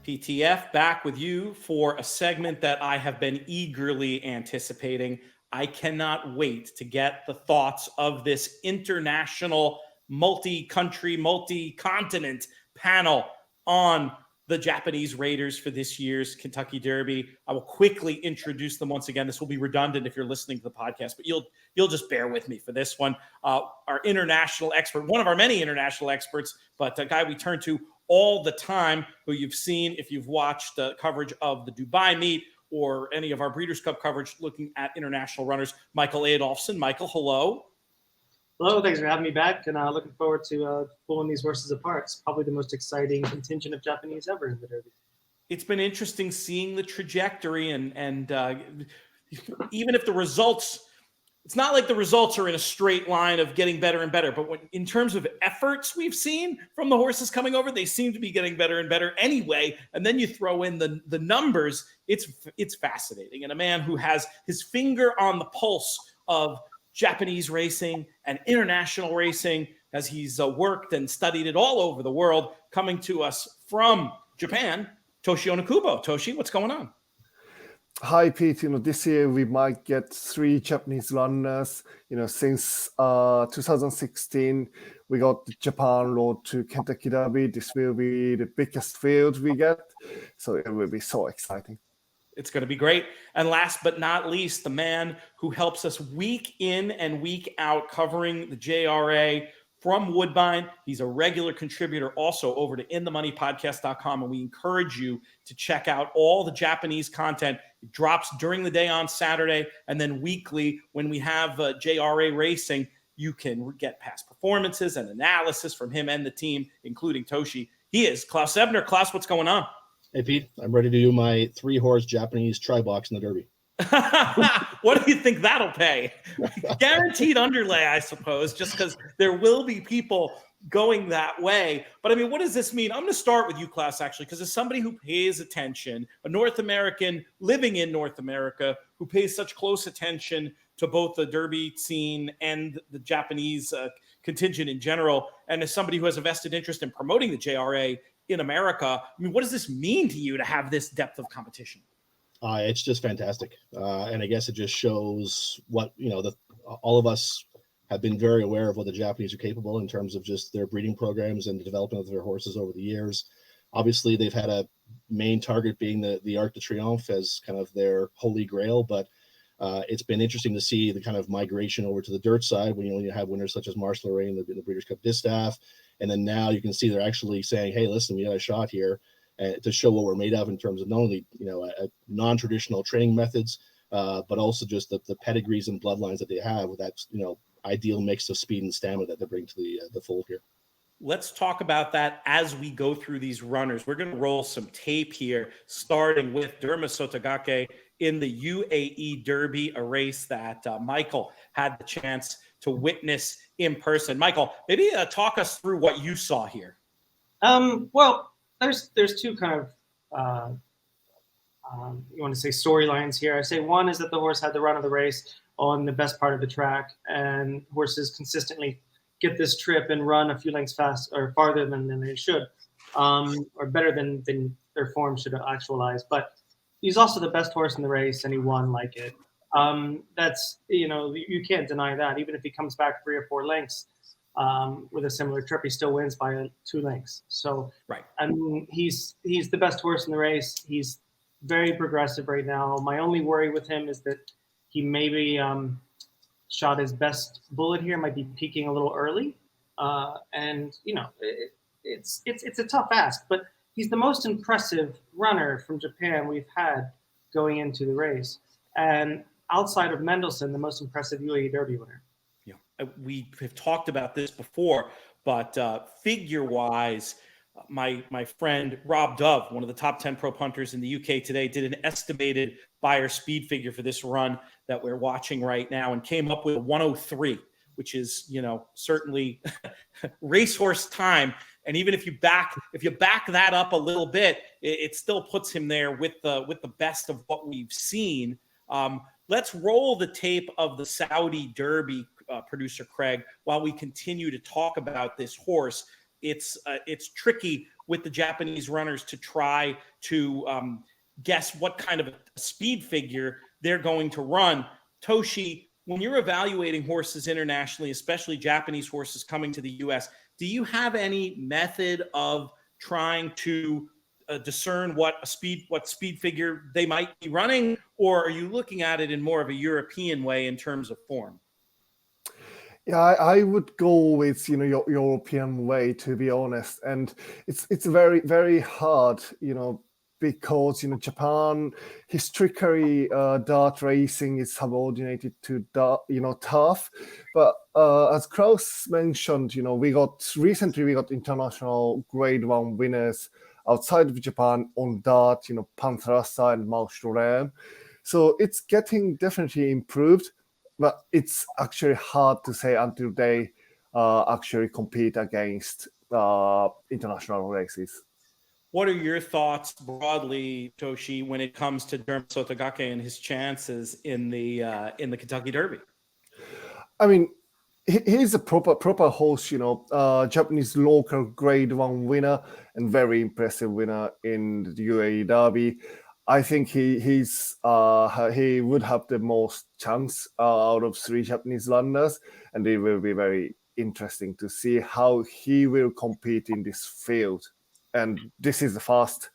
PTF, back with you for a segment that I have been eagerly anticipating. I cannot wait to get the thoughts of this international, multi-country, multi-continent panel on the Japanese Raiders for this year's Kentucky Derby. I will quickly introduce them once again. This will be redundant if you're listening to the podcast, but you'll just bear with me for this one. Our international expert, one of our many international experts, but a guy we turn to all the time, who you've seen if you've watched the coverage of the Dubai meet or any of our Breeders' Cup coverage looking at international runners, Michael Adolphson. Michael, hello. Hello, thanks for having me back, and looking forward to pulling these horses apart. It's probably the most exciting contingent of Japanese ever in the Derby. It's been interesting seeing the trajectory, and even if the results, it's not like the results are in a straight line of getting better and better, but in terms of efforts we've seen from the horses coming over, they seem to be getting better and better anyway. And then you throw in the numbers, it's fascinating. And a man who has his finger on the pulse of Japanese racing and international racing, as he's worked and studied it all over the world, coming to us from Japan, Toshi Onikubo. Toshi, what's going on? Hi, Pete. This year we might get 3 Japanese runners. Since 2016, we got the Japan Road to Kentucky Derby. This will be the biggest field we get, so it will be so exciting. It's going to be great. And last but not least, the man who helps us week in and week out covering the JRA from Woodbine. He's a regular contributor also over to InTheMoneyPodcast.com, and we encourage you to check out all the Japanese content. It drops during the day on Saturday, and then weekly when we have JRA racing, you can get past performances and analysis from him and the team, including Toshi. He is Klaus Ebner. Klaus, what's going on? Hey, Pete, I'm ready to do my 3-horse Japanese tri-box in the Derby. What do you think that'll pay? Guaranteed underlay, I suppose, just because there will be people going that way. But I mean, what does this mean? I'm going to start with you, Klaus, actually, because as somebody who pays attention, a North American living in North America who pays such close attention to both the Derby scene and the Japanese contingent in general, and as somebody who has a vested interest in promoting the JRA in America, I mean, what does this mean to you to have this depth of competition? It's just fantastic. And I guess it just shows what, all of us have been very aware of what the Japanese are capable in terms of just their breeding programs and the development of their horses over the years. Obviously, they've had a main target being the Arc de Triomphe as kind of their holy grail, but it's been interesting to see the kind of migration over to the dirt side when you have winners such as Marshall Lorraine, the Breeders' Cup Distaff. And then now you can see they're actually saying, hey, listen, we got a shot here to show what we're made of in terms of not only, non-traditional training methods, but also just the pedigrees and bloodlines that they have with that, ideal mix of speed and stamina that they bring to the fold here. Let's talk about that as we go through these runners. We're going to roll some tape here, starting with Derma Sotogake in the UAE Derby, a race that Michael had the chance to witness in person. Michael, maybe talk us through what you saw here. Well, there's two kind of you want to say storylines here. I say one is that the horse had the run of the race on the best part of the track, and horses consistently get this trip and run a few lengths fast or farther than they should, or better than their form should actualize. But he's also the best horse in the race, and he won like it. That's, you can't deny that. Even if he comes back 3 or 4 lengths with a similar trip, he still wins by 2 lengths. So, right. I mean, he's the best horse in the race. He's very progressive right now. My only worry with him is that he maybe shot his best bullet here, might be peaking a little early. And, it's a tough ask, but he's the most impressive runner from Japan we've had going into the race. And outside of Mendelson, the most impressive UAE Derby winner. Yeah, we have talked about this before, but figure-wise, my friend Rob Dove, one of the top 10 pro punters in the UK today, did an estimated buyer speed figure for this run that we're watching right now and came up with a 103, which is, certainly racehorse time. And even if you back that up a little bit, it still puts him there with the best of what we've seen. Let's roll the tape of the Saudi Derby, producer Craig, while we continue to talk about this horse. it's tricky with the Japanese runners to try to guess what kind of a speed figure they're going to run. Toshi, when you're evaluating horses internationally, especially Japanese horses coming to the U.S., do you have any method of trying to discern what speed figure they might be running, or are you looking at it in more of a European way in terms of form? Yeah, I would go with your European way, to be honest, and it's very very hard, because Japan historically dart racing is subordinated to turf, but as Klaus mentioned, we recently got international Grade 1 winners outside of Japan on dart, Pantherassa and Marche d'Orléans, so it's getting definitely improved. But it's actually hard to say until they actually compete against international races. What are your thoughts broadly, Toshi, when it comes to Derma Sotagake and his chances in the Kentucky Derby? I mean, he's a proper horse, Japanese local Grade 1 winner and very impressive winner in the UAE Derby. I think he would have the most chance out of 3 Japanese runners, and it will be very interesting to see how he will compete in this field. And this is the first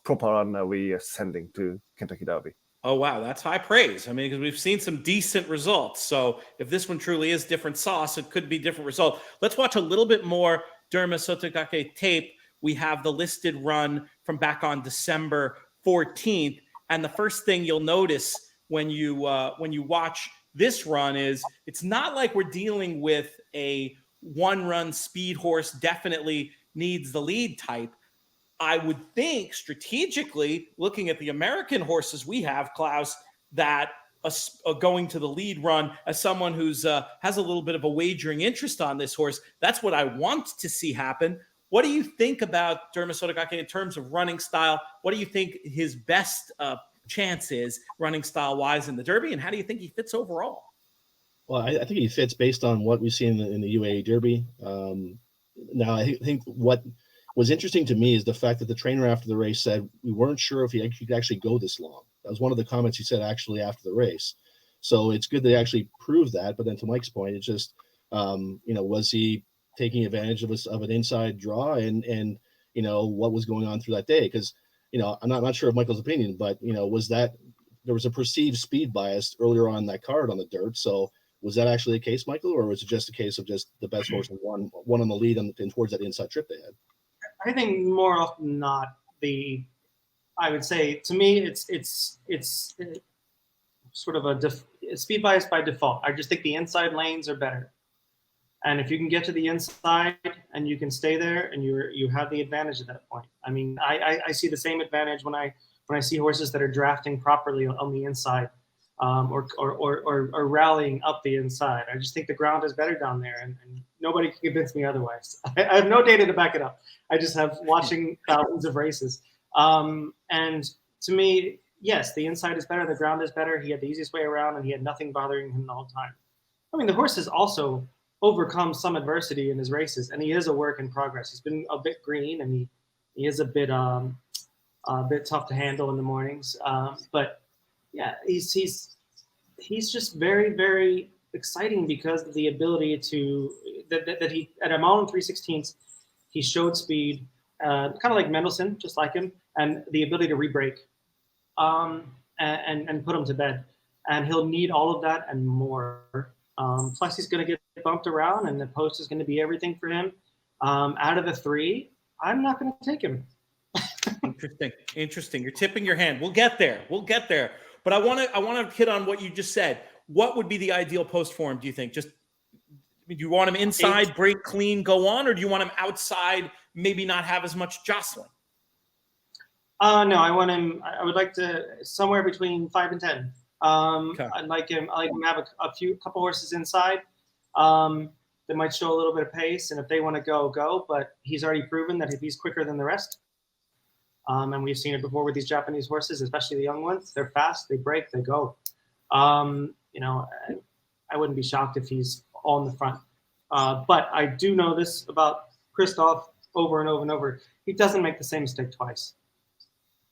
proper runner we are sending to Kentucky Derby. Oh, wow. That's high praise. I mean, because we've seen some decent results. So if this one truly is different sauce, it could be different result. Let's watch a little bit more Derma Sotogake tape. We have the listed run from back on December 14th, and the first thing you'll notice when you watch this run is it's not like we're dealing with a one-run speed horse definitely needs the lead type. I would think strategically, looking at the American horses we have, Klaus, that going to the lead run as someone who's has a little bit of a wagering interest on this horse, that's what I want to see happen. What do you think about Derma Sotogake in terms of running style? What do you think his best chance is running style-wise in the Derby, and how do you think he fits overall? Well, I think he fits based on what we've seen in the UAE Derby. Now, I think what was interesting to me is the fact that the trainer after the race said we weren't sure if he could actually go this long. That was one of the comments he said actually after the race. So it's good they actually proved that. But then to Mike's point, it's just, was he taking advantage of an inside draw and what was going on through that day? Because I'm not sure of Michael's opinion, but was that there was a perceived speed bias earlier on that card on the dirt. So was that actually the case, Michael, or was it just a case of just the best horse won on the lead and towards that inside trip they had? I think more often than not, I would say to me it's sort of a speed bias by default. I just think the inside lanes are better. And if you can get to the inside and you can stay there, and you have the advantage at that point. I mean, I see the same advantage when I see horses that are drafting properly on the inside, or rallying up the inside. I just think the ground is better down there, and nobody can convince me otherwise. I have no data to back it up. I just have watching thousands of races. And to me, yes, the inside is better, the ground is better. He had the easiest way around, and he had nothing bothering him the whole time. I mean, the horse has also overcome some adversity in his races, and he is a work in progress. He's been a bit green, and he is a bit tough to handle in the mornings. But yeah, he's just very, very exciting because of the ability that he at a mile and 3/16 he showed speed, kind of like Mendelson, just like him, and the ability to re-break, and put him to bed. And he'll need all of that and more. Plus, he's going to get bumped around, and the post is going to be everything for him. Out of the 3, I'm not going to take him. Interesting. You're tipping your hand. We'll get there. But I want to hit on what you just said. What would be the ideal post for him, do you think? Do you want him inside, break clean, go on, or do you want him outside, maybe not have as much jostling? No, I want him. I would like to somewhere between 5 and 10. Okay. I like him to have a couple horses inside that might show a little bit of pace, and if they want to go. But he's already proven that if he's quicker than the rest, and we've seen it before with these Japanese horses, especially the young ones. They're fast, they break, they go. I wouldn't be shocked if he's all in the front. But I do know this about Kristoff over and over and over. He doesn't make the same mistake twice.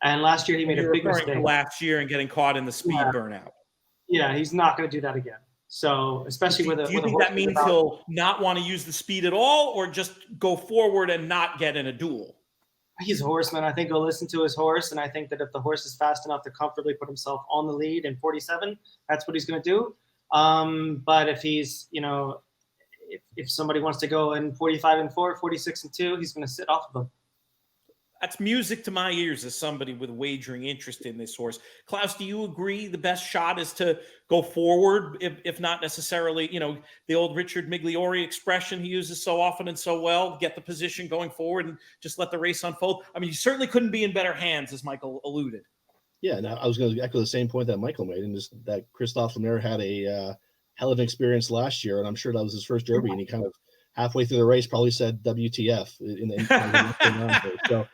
And last year he made a big referring mistake. to last year and getting caught in the speed burnout. Yeah, he's not going to do that again. So especially with a, do you think that means he'll not want to use the speed at all, or just go forward and not get in a duel? He's a horseman. I think he'll listen to his horse, and I think that if the horse is fast enough to comfortably put himself on the lead in 47, that's what he's going to do. But if he's, you know, if somebody wants to go in 45 and 4, 46 and 2, he's going to sit off of them. That's music to my ears as somebody with wagering interest in this horse. Klaus, do you agree the best shot is to go forward, if not necessarily, you know, the old Richard Migliori expression he uses so often and so well, get the position going forward and just let the race unfold? I mean, you certainly couldn't be in better hands, as Michael alluded. Yeah, now I was going to echo the same point that Michael made, and just that Kristoff Lemaire had a hell of an experience last year, and I'm sure that was his first Derby, and he kind of halfway through the race probably said WTF in the so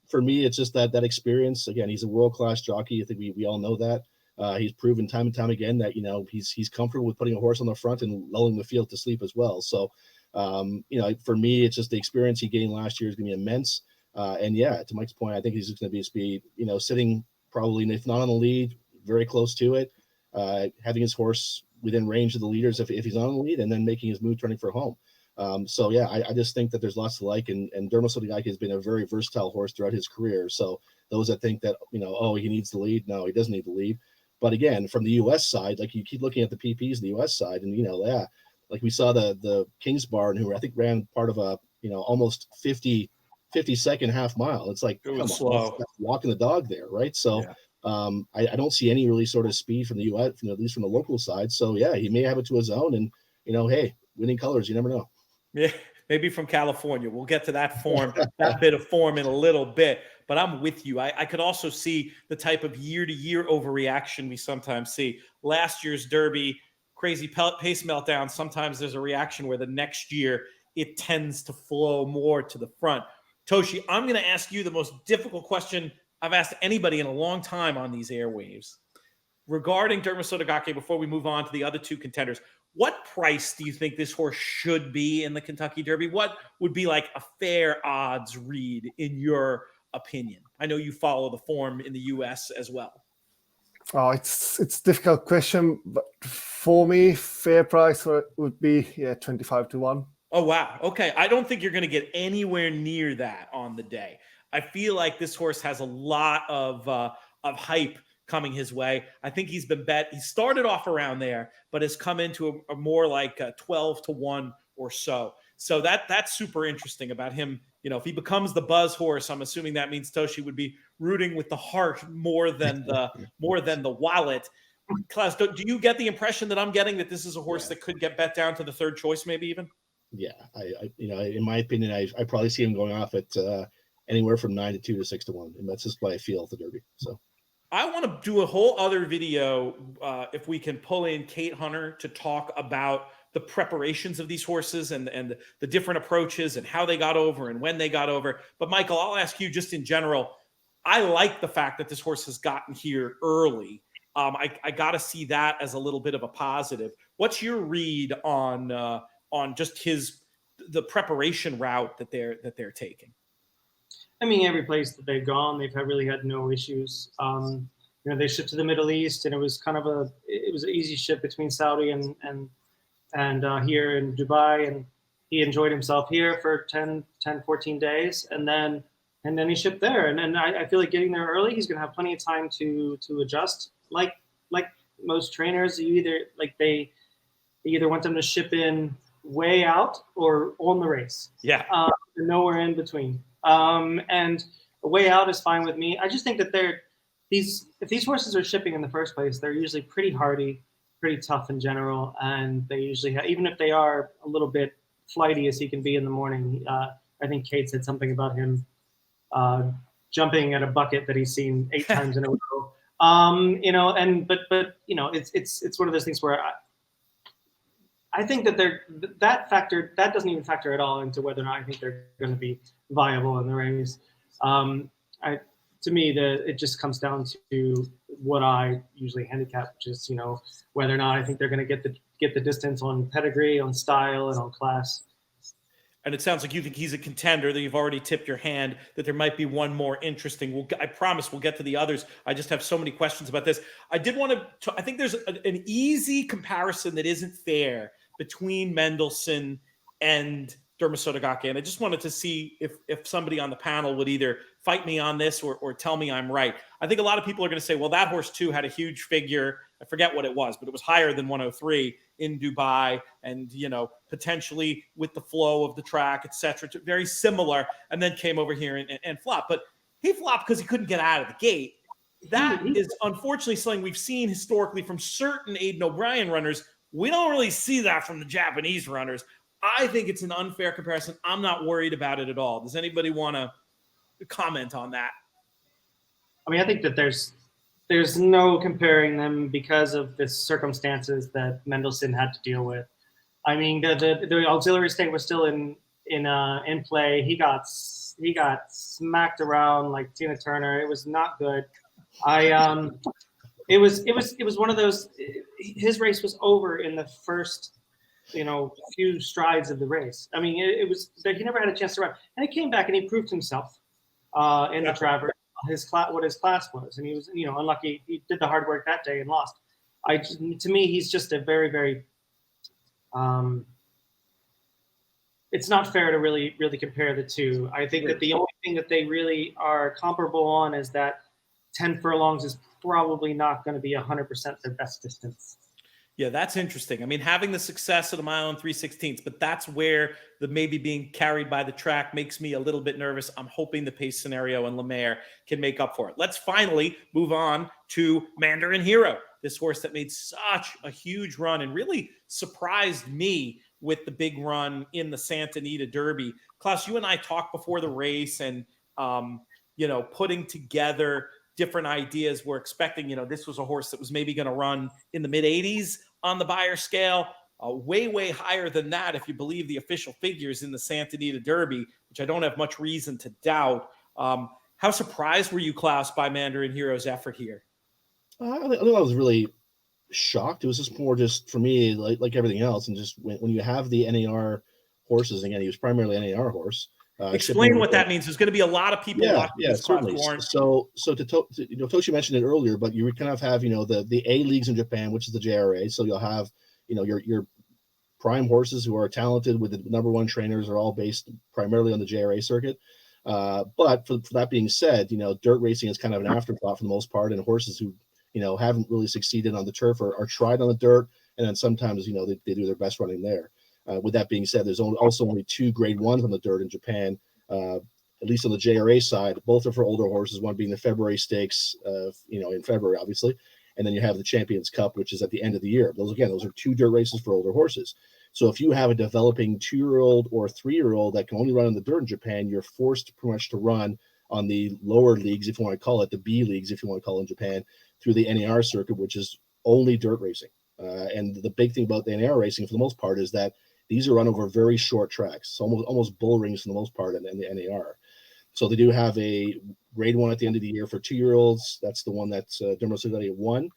for me, it's just that experience. Again, he's a world-class jockey. I think we all know that. He's proven time and time again that, you know, he's comfortable with putting a horse on the front and lulling the field to sleep as well. So, you know, for me, it's just the experience he gained last year is going to be immense. And yeah, to Mike's point, I think he's just going to be, you know, sitting probably, if not on the lead, very close to it, having his horse within range of the leaders if he's on the lead, and then making his move turning for home. So yeah, I just think that there's lots to like, and Derma Sotagake has been a very versatile horse throughout his career. So those that think that, you know, oh, he needs the lead, no, he doesn't need the lead. But again, from the U.S. side, like you keep looking at the PPs, the U.S. side, and you know, yeah, like we saw the Kings Barn, who I think ran part of a, you know, almost 50-second half mile. It's like, it was slow, that's walking the dog there, right? So yeah. I don't see any really sort of speed from the U.S., at least from the local side. So yeah, he may have it to his own, and you know, hey, winning colors, you never know. Yeah, maybe from California. We'll get to that form, that bit of form in a little bit. But I'm with you. I could also see the type of year-to-year overreaction we sometimes see. Last year's Derby, crazy pace meltdown. Sometimes there's a reaction where the next year it tends to flow more to the front. Toshi, I'm going to ask you the most difficult question I've asked anybody in a long time on these airwaves. Regarding Derma Sotogake, before we move on to the other two contenders, what price do you think this horse should be in the Kentucky Derby? What would be like a fair odds read in your opinion? I know you follow the form in the U.S. as well. Oh, it's a difficult question, but for me, fair price would be 25 to 1. Oh wow. Okay, I don't think you're going to get anywhere near that on the day. I feel like this horse has a lot of hype coming his way. I think he's been bet. He started off around there, but has come into a more like 12 to 1 or so. So that's super interesting about him. You know, if he becomes the buzz horse, I'm assuming that means Toshi would be rooting with the heart more than the wallet. Klaus, do you get the impression that I'm getting that this is a horse that could get bet down to the third choice, maybe even? Yeah, I you know, in my opinion, I probably see him going off at anywhere from 9 to 2 to 6 to 1, and that's just what I feel at the Derby. So I want to do a whole other video if we can pull in Kate Hunter to talk about the preparations of these horses and the different approaches and how they got over and when they got over. But Michael, I'll ask you just in general. I like the fact that this horse has gotten here early. I got to see that as a little bit of a positive. What's your read on just the preparation route that they're taking? I mean, every place that they've gone, they've really had no issues. You know, they shipped to the Middle East, and it was kind of an easy ship between Saudi and here in Dubai, and he enjoyed himself here for 10, 14 days, and then he shipped there. And then I feel like getting there early, he's going to have plenty of time to adjust. Like most trainers, they either want them to ship in way out or on the race. Yeah. Nowhere in between. And a way out is fine with me. I just think that if these horses are shipping in the first place, they're usually pretty hardy, pretty tough in general, and they usually have, even if they are a little bit flighty as he can be in the morning. I think Kate said something about him jumping at a bucket that he's seen 8 times in a row. You know, but you know, it's one of those things where I think that that doesn't even factor at all into whether or not I think they're going to be viable in the race. To me, it just comes down to what I usually handicap, which is, you know, whether or not I think they're going to get the distance on pedigree, on style, and on class. And it sounds like you think he's a contender, that you've already tipped your hand, that there might be one more interesting. I promise we'll get to the others. I just have so many questions about this. I did want to, I think there's an easy comparison that isn't fair between Mendelson and Derma Sotogake. And I just wanted to see if somebody on the panel would either fight me on this or tell me I'm right. I think a lot of people are going to say, well, that horse too had a huge figure. I forget what it was, but it was higher than 103 in Dubai, and, you know, potentially with the flow of the track, etc., very similar, and then came over here and flopped. But he flopped because he couldn't get out of the gate. That is unfortunately something we've seen historically from certain Aidan O'Brien runners. We don't really see that from the Japanese runners. I think it's an unfair comparison. I'm not worried about it at all. Does anybody want to comment on that? I mean, I think that there's no comparing them because of the circumstances that Mendelson had to deal with. I mean, the auxiliary state was still in play. He got smacked around like Tina Turner. It was not good. It was one of those. His race was over in the first, few strides of the race. I mean, it was that he never had a chance to run, and he came back and he proved himself in the Travers. What his class was, and he was unlucky. He did the hard work that day and lost. To me, he's just a very, very it's not fair to really compare the two. I think that the only thing that they really are comparable on is that 10 furlongs is probably not going to be 100% their best distance. Yeah, that's interesting. I mean, having the success of the mile and 3/16, but that's where the maybe being carried by the track makes me a little bit nervous. I'm hoping the pace scenario and Lemaire can make up for it. Let's finally move on to Mandarin Hero, this horse that made such a huge run and really surprised me with the big run in the Santa Anita Derby. Klaus, you and I talked before the race and, putting together different ideas. We're expecting, this was a horse that was maybe going to run in the mid-80s on the Beyer scale, way, way higher than that if you believe the official figures in the Santa Anita Derby, which I don't have much reason to doubt. How surprised were you, Klaus, by Mandarin Hero's effort here? I think I was really shocked. It was just more for me, like everything else, and just when you have the NAR horses, again, he was primarily an NAR horse. Explain what that means. There's going to be a lot of people watching this, certainly. So Toshi mentioned it earlier, but you kind of have the A leagues in Japan, which is the JRA. So you'll have your prime horses who are talented with the #1 trainers are all based primarily on the JRA circuit. But for that being said, dirt racing is kind of an afterthought for the most part, and horses who haven't really succeeded on the turf are tried on the dirt, and then sometimes they do their best running there. With that being said, there's also only 2 grade 1s on the dirt in Japan, at least on the JRA side. Both are for older horses, one being the February Stakes, in February, obviously. And then you have the Champions Cup, which is at the end of the year. Those are 2 dirt races for older horses. So if you have a developing 2-year-old or 3-year-old that can only run on the dirt in Japan, you're forced pretty much to run on the lower leagues, if you want to call it, the B leagues, if you want to call it in Japan, through the NAR circuit, which is only dirt racing. And the big thing about the NAR racing, for the most part, is that these are run over very short tracks, almost bull rings for the most part in the NAR. So they do have a grade 1 at the end of the year for 2-year-olds. That's the one that's Derma Sotagake won.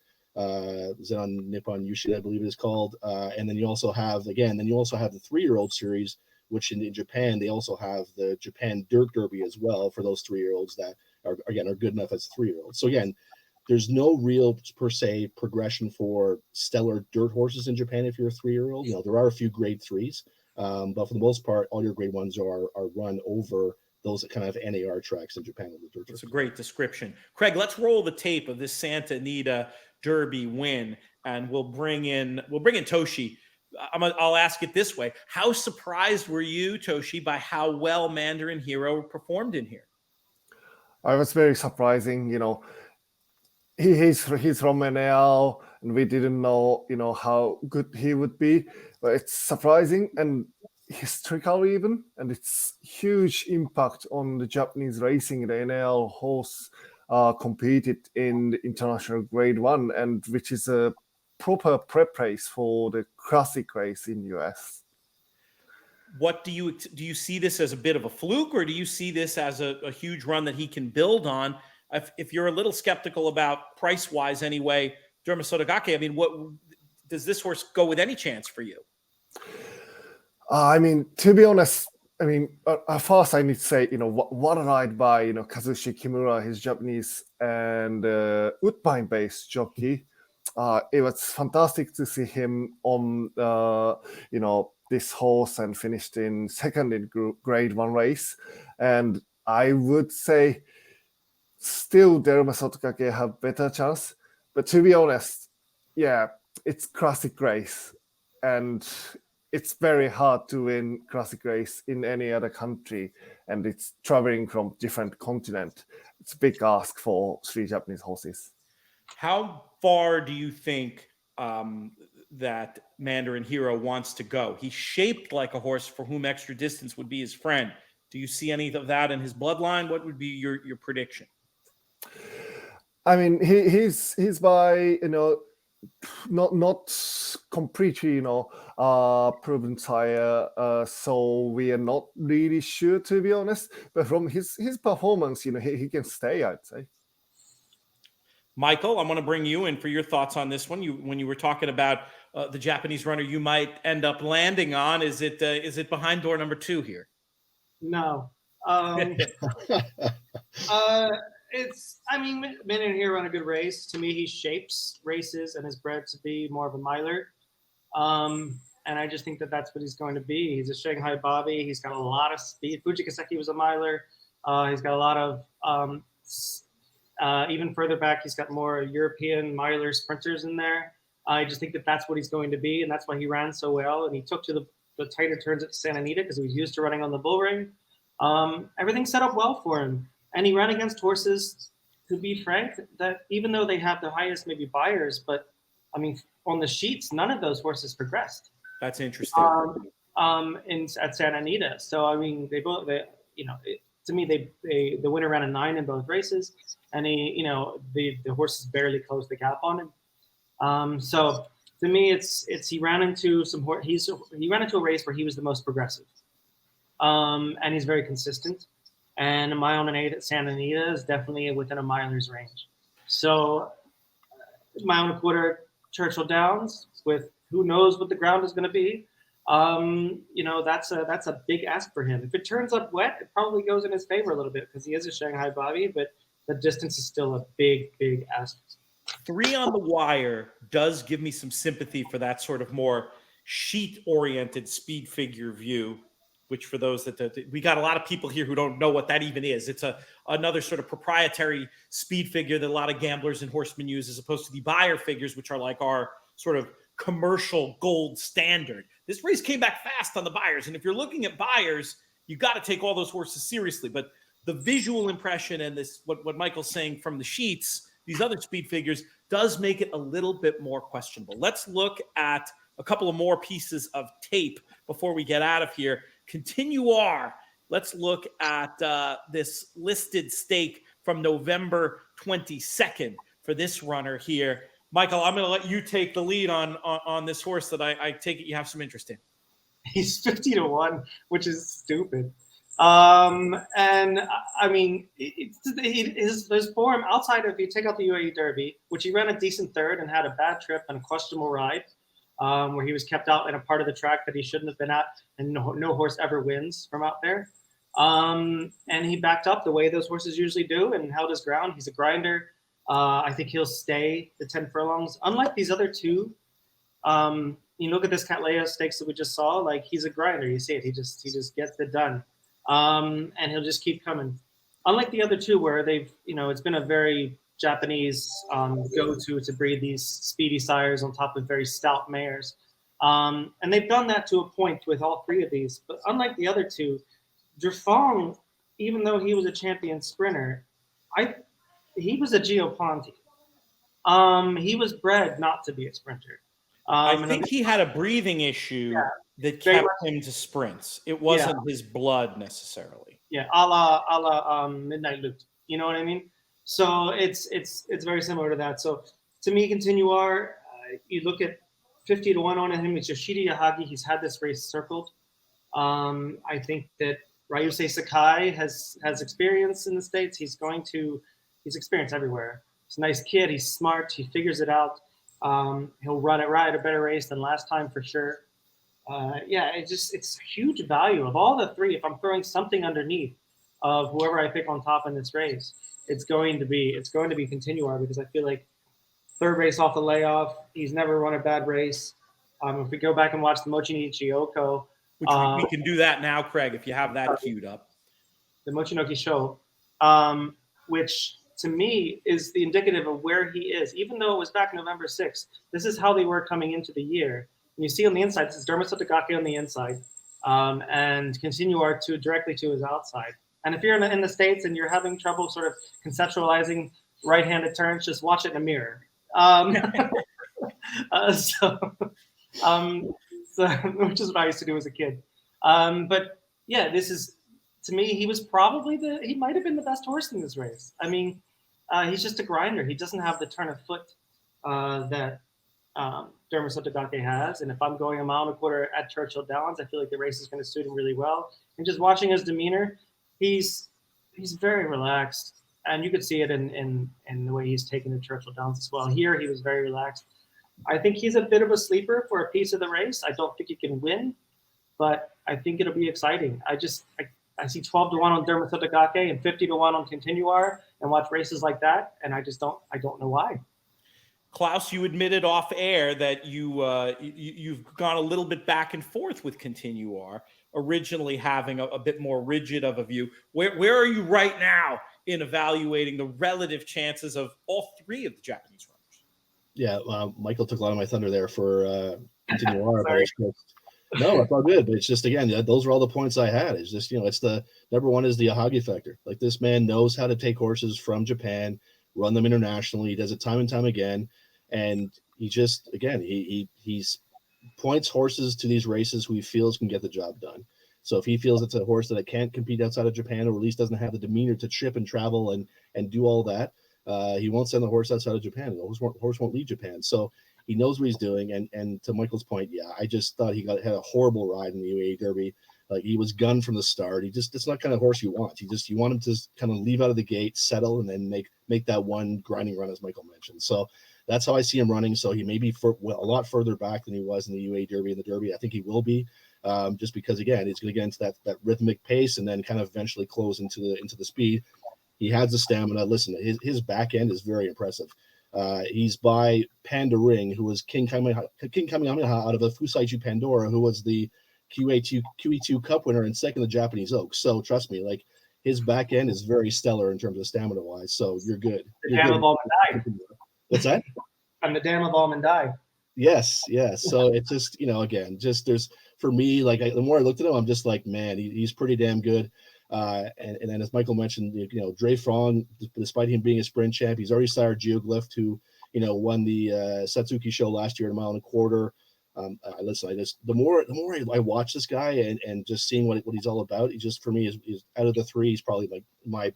Is it on Nippon Yushi, I believe it is called. And then you also have the 3-year-old series, which in Japan, they also have the Japan Dirt Derby as well for those 3-year-olds that are good enough as 3-year-olds. So again, there's no real per se progression for stellar dirt horses in Japan if you're a 3-year-old. There are a few grade 3s, but for the most part, all your grade 1s are run over those kind of NAR tracks in Japan. That's a great description. Craig, let's roll the tape of this Santa Anita Derby win, and we'll bring in Toshi. I'll ask it this way: how surprised were you, Toshi, by how well Mandarin Hero performed in here? I was very surprising. He's from NAL, and we didn't know, how good he would be. But it's surprising and historical even, and it's huge impact on the Japanese racing. The NAL horse competed in the international grade 1, and which is a proper prep race for the classic race in US. What do you see this as a bit of a fluke, or do you see this as a huge run that he can build on? If you're a little skeptical about price-wise anyway, Derma Sotagake, I mean, what does this horse go with any chance for you? I mean, to be honest, I mean, at first I need to say, what a ride by, Kazushi Kimura, his Japanese and Woodbine-based jockey. It was fantastic to see him on, this horse and finished in second in Grade 1 race. And I would say still Derma Sotogake have better chance. But to be honest, yeah, it's classic race. And it's very hard to win classic race in any other country, and it's traveling from different continent. It's a big ask for 3 Japanese horses. How far do you think that Mandarin Hero wants to go? He's shaped like a horse for whom extra distance would be his friend. Do you see any of that in his bloodline? What would be your prediction? I mean, he's by not completely proven sire, so we are not really sure, to be honest. But from his performance, he can stay, I'd say. Michael, I'm going to bring you in for your thoughts on this one. When you were talking about the Japanese runner you might end up landing on, is it behind door number 2 here? No. Mandarin Hero ran a good race. To me, he shapes races and is bred to be more of a miler. And I just think that that's what he's going to be. He's a Shanghai Bobby. He's got a lot of speed. Fujikaseki was a miler. He's got a lot of, even further back, he's got more European miler sprinters in there. I just think that that's what he's going to be, and that's why he ran so well. And he took to the tighter turns at Santa Anita because he was used to running on the bull ring. Everything set up well for him. And he ran against horses, to be frank, that even though they have the highest maybe buyers, but I mean, on the sheets, none of those horses progressed. That's interesting. At Santa Anita. So I mean, the winner ran a 9 in both races, and the horses barely closed the gap on him. So to me, he ran into a race where he was the most progressive, and he's very consistent. And a mile and an 8 at Santa Anita is definitely within a miler's range. So, mile and a quarter Churchill Downs with who knows what the ground is going to be. That's a big ask for him. If it turns up wet, it probably goes in his favor a little bit because he is a Shanghai Bobby, but the distance is still a big, big ask. 3 on the wire does give me some sympathy for that sort of more sheet-oriented speed figure view. Which for those that we got a lot of people here who don't know what that even is. It's another sort of proprietary speed figure that a lot of gamblers and horsemen use, as opposed to the buyer figures, which are like our sort of commercial gold standard. This race came back fast on the buyers, and if you're looking at buyers, you got to take all those horses seriously. But the visual impression and this, what Michael's saying from the sheets, these other speed figures, does make it a little bit more questionable. Let's look at a couple of more pieces of tape before we get out of here. Continuar. Let's look at this listed stake from November 22nd for this runner here. Michael, I'm going to let you take the lead on this horse that I take it you have some interest in. He's 50-1, which is stupid. And I mean, his form outside of, if you take out the UAE Derby, which he ran a decent third and had a bad trip and a questionable ride, where he was kept out in a part of the track that he shouldn't have been at, and no horse ever wins from out there. And he backed up the way those horses usually do and held his ground. He's a grinder. I think he'll stay the 10 furlongs. Unlike these other 2, you look at this Catlea stakes that we just saw, like he's a grinder. You see it. He just gets it done. And he'll just keep coming. Unlike the other 2 where they've, it's been a very Japanese go-to to breed these speedy sires on top of very stout mares. And they've done that to a point with all 3 of these. But unlike the other 2, Drefong, even though he was a champion sprinter, he was a Geoponte. He was bred not to be a sprinter. I think he had a breathing issue that kept him to sprints. It wasn't his blood necessarily. Yeah, a la Midnight Loot. You know what I mean? So it's very similar to that. So to me, Continuar, you look at 50-1 on him. It's Yoshida Yahagi. He's had this race circled. I think that Ryusei Sakai has experience in the States. He's experienced everywhere. He's a nice kid. He's smart. He figures it out. He'll run it right, a better race than last time for sure. yeah, it's huge value of all the three. If I'm throwing something underneath of whoever I pick on top in this race, it's going to be Continuar, because I feel like third race off the layoff, he's never run a bad race. If we go back and watch the Mochinichi Oko, Which we can do that now, Craig, if you have that queued up. the Mochinoki Show, which to me is the indicative of where he is. Even though it was back November 6th, this is how they were coming into the year. And you see on the inside, this is Derma Sotagake on the inside, and Continuar directly to his outside. And if you're in the States and you're having trouble sort of conceptualizing right-handed turns, just watch it in a mirror. So, which is what I used to do as a kid. But yeah, this is, to me, he was probably he might have been the best horse in this race. I mean, he's just a grinder. He doesn't have the turn of foot that Derma Sotogake has. And if I'm going a mile and a quarter at Churchill Downs, I feel like the race is going to suit him really well. And just watching his demeanor, he's very relaxed. And you could see it in the way he's taking the Churchill Downs as well. Here, he was very relaxed. I think he's a bit of a sleeper for a piece of the race. I don't think he can win, but I think it'll be exciting. I see 12 to 1 on Derma Sotagake and 50 to 1 on Continuar, and watch races like that, and I don't know why. Klaus, you admitted off air that you've gone a little bit back and forth with Continuar, originally having a bit more rigid of a view. Where are you right now in evaluating the relative chances of all three of the Japanese runners? Yeah, Michael took a lot of my thunder there for Continuar. No, it's all good. But it's just, again, those are all the points I had. It's just, it's the number one is the Ahagi factor. Like, this man knows how to take horses from Japan, run them internationally. He does it time and time again. And he just, again, he's points horses to these races who he feels can get the job done. So if he feels it's a horse that it can't compete outside of Japan, or at least doesn't have the demeanor to trip and travel and do all that, he won't send the horse outside of Japan. The horse won't leave Japan. So he knows what he's doing. And to Michael's point, yeah, I just thought he had a horrible ride in the UAE Derby. Like, he was gunned from the start. It's not kind of horse you want. You want him to kind of leave out of the gate, settle, and then make that one grinding run, as Michael mentioned. So that's how I see him running. So he may be a lot further back than he was in the UAE Derby and the Derby. I think he will be, just because, again, he's going to get into that rhythmic pace and then kind of eventually close into the speed. He has the stamina. Listen, his back end is very impressive. He's by Panda Ring, who was King Kamehameha out of the Fusaiju Pandora, who was the QE2 Cup winner and second the Japanese Oaks. So trust me, like, his back end is very stellar in terms of stamina wise. So you're good. The dam of Almond died. What's that? And the dam of Almond died. Yes. So it's just, again, just there's, for me, like, the more I looked at him, I'm just like, man, he's pretty damn good. And then, as Michael mentioned, Dre Fong, despite him being a sprint champ, he's already sired Geoglyph, who, won the Satsuki show last year at a mile and a quarter. The more I watch this guy and just seeing what he's all about, he just, for me, is out of the three, he's probably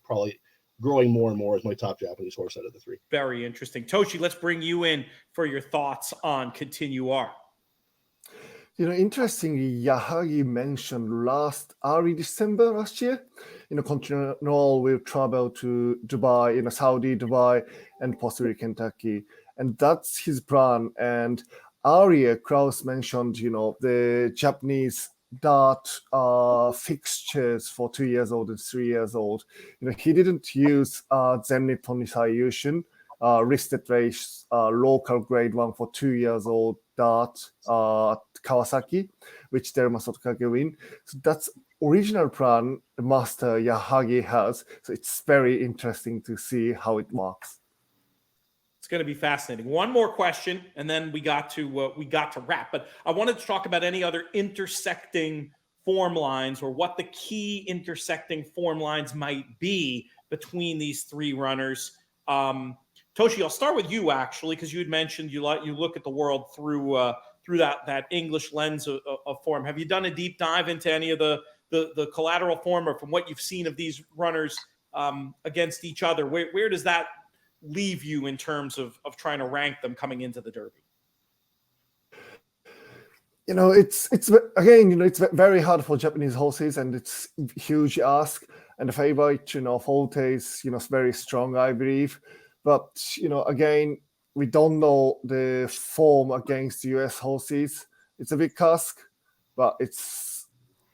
probably growing more and more as my top Japanese horse out of the three. Very interesting. Toshi, let's bring you in for your thoughts on Continuar. Interestingly, Yahagi mentioned early December last year, Continuar will travel to Dubai, Saudi, Dubai, and possibly Kentucky. And that's his plan. And earlier, Klaus mentioned, the Japanese dart fixtures for 2 years old and 3 years old. He didn't use Zen Nippon Nisai Yushin, listed race, local grade 1 for 2 years old dart, Kawasaki, which Derma Sotagake win. So that's original plan the master Yahagi has. So it's very interesting to see how it works. It's going to be fascinating. One more question, and then we got to wrap. But I wanted to talk about any other intersecting form lines, or what the key intersecting form lines might be between these three runners. Toshi, I'll start with you, actually, because you had mentioned you look at the world through that English lens of form. Have you done a deep dive into any of the collateral form, or from what you've seen of these runners against each other? Where does that leave you in terms of trying to rank them coming into the Derby? It's again, it's very hard for Japanese horses, and it's a huge ask. And the favorite, Forte is, very strong, I believe. But, again, we don't know the form against US horses. It's a big task. but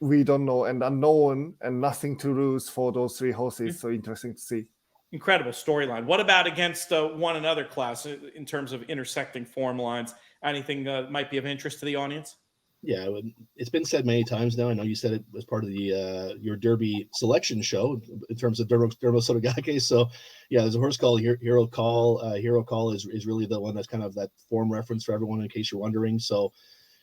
we don't know, and unknown, and nothing to lose for those three horses. So interesting to see. Incredible storyline. What about against one another, Klaus, in terms of intersecting form lines? Anything might be of interest to the audience? Yeah, it's been said many times now. I know you said it as part of the your Derby selection show in terms of Derma Sotagake. So, yeah, there's a horse called Hero Call. Hero Call is really the one that's kind of that form reference for everyone, in case you're wondering. So,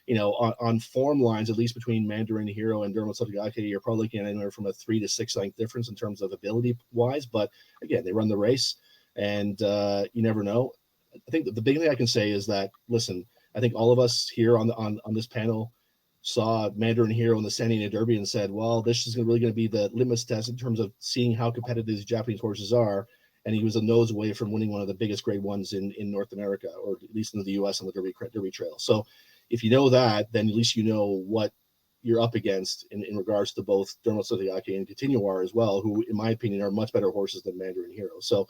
on form lines, at least between Mandarin Hero and Derma Sotagake, you're probably looking at anywhere from a 3 to 6 length difference in terms of ability wise. But again, they run the race, and you never know. I think the big thing I can say is that, listen, I think all of us here on this panel saw Mandarin Hero in the San Diego Derby and said, well, this is really going to be the litmus test in terms of seeing how competitive these Japanese horses are. And he was a nose away from winning one of the biggest grade ones in North America, or at least in the US on the Derby Trail. So if you know that, then at least you know what you're up against in regards to both Derma Sotagake and Continuar as well, who, in my opinion, are much better horses than Mandarin Hero. So,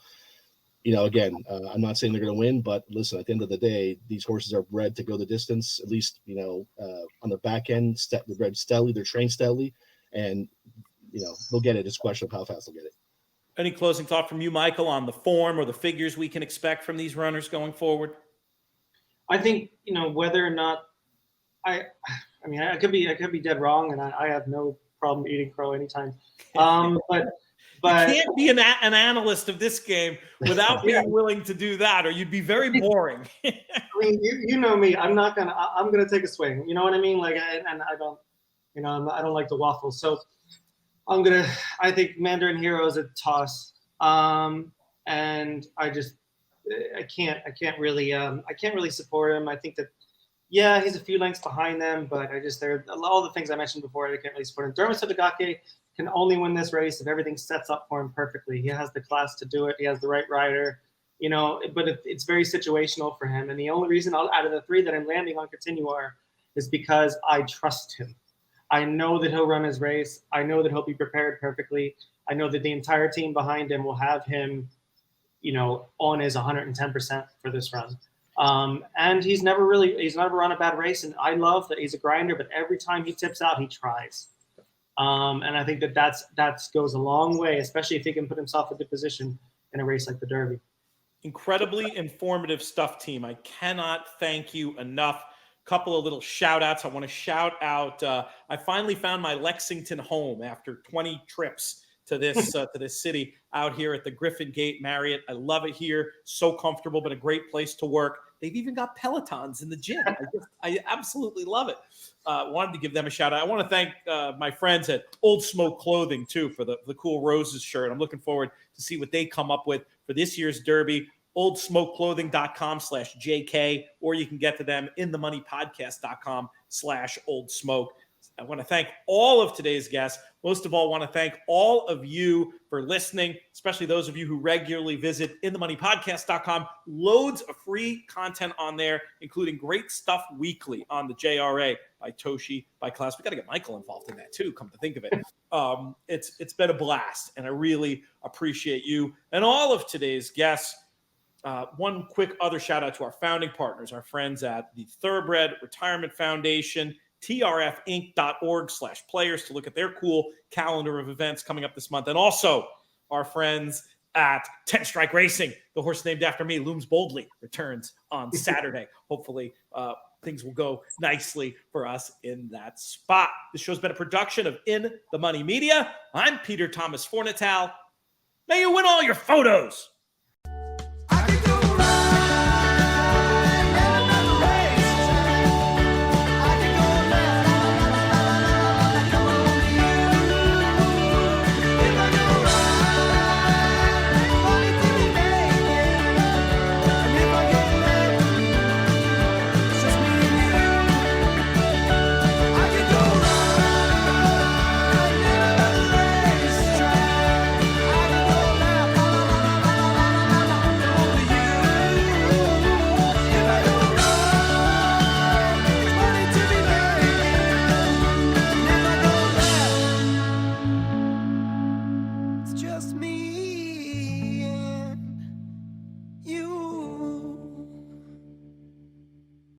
again, I'm not saying they're going to win, but listen, at the end of the day, these horses are bred to go the distance, at least, on the back end, they're bred steadily, they're trained steadily, and, they'll get it. It's a question of how fast they'll get it. Any closing thought from you, Michael, on the form or the figures we can expect from these runners going forward? I think, whether or not I could be dead wrong, and I have no problem eating crow anytime. But you can't be an analyst of this game without being willing to do that, or you'd be very boring. I mean, you know me. I'm gonna take a swing. You know what I mean? Like, and I don't, I don't like the waffles. So I think Mandarin Hero is a toss. And I can't really support him. I think that, yeah, he's a few lengths behind them, but they're all the things I mentioned before. I can't really support him. Derma Sotagake can only win this race if everything sets up for him perfectly. He has the class to do it. He has the right rider, but it's very situational for him. And the only reason out of the three that I'm landing on Continuar is because I trust him. I know that he'll run his race. I know that he'll be prepared perfectly. I know that the entire team behind him will have him, on his 110% for this run. And he's never run a bad race. And I love that he's a grinder, but every time he tips out, he tries. And I think that goes a long way, especially if he can put himself into position in a race like the Derby. Incredibly informative stuff, team. I cannot thank you enough. Couple of little shout outs. I want to shout out. I finally found my Lexington home after 20 trips to this city out here at the Griffin Gate Marriott. I love it here. So comfortable, but a great place to work. They've even got Pelotons in the gym. I absolutely love it. Wanted to give them a shout out. I want to thank my friends at Old Smoke Clothing too for the cool roses shirt. I'm looking forward to see what they come up with for this year's Derby. oldsmokeclothing.com/JK, or you can get to them in themoneypodcast.com/oldsmoke. I want to thank all of today's guests. Most of all, I want to thank all of you for listening, especially those of you who regularly visit inthemoneypodcast.com. Loads of free content on there, including great stuff weekly on the JRA by Toshi, by Klaus. We got to get Michael involved in that too, come to think of it. It's been a blast, and I really appreciate you and all of today's guests. One quick other shout out to our founding partners, our friends at the Thoroughbred Retirement Foundation, trfinc.org/players to look at their cool calendar of events coming up this month. And also our friends at 10 Strike Racing, the horse named after me, looms boldly, returns on Saturday. Hopefully things will go nicely for us in that spot. This show's been a production of In the Money Media. I'm Peter Thomas Fornatale. May you win all your photos. Just me.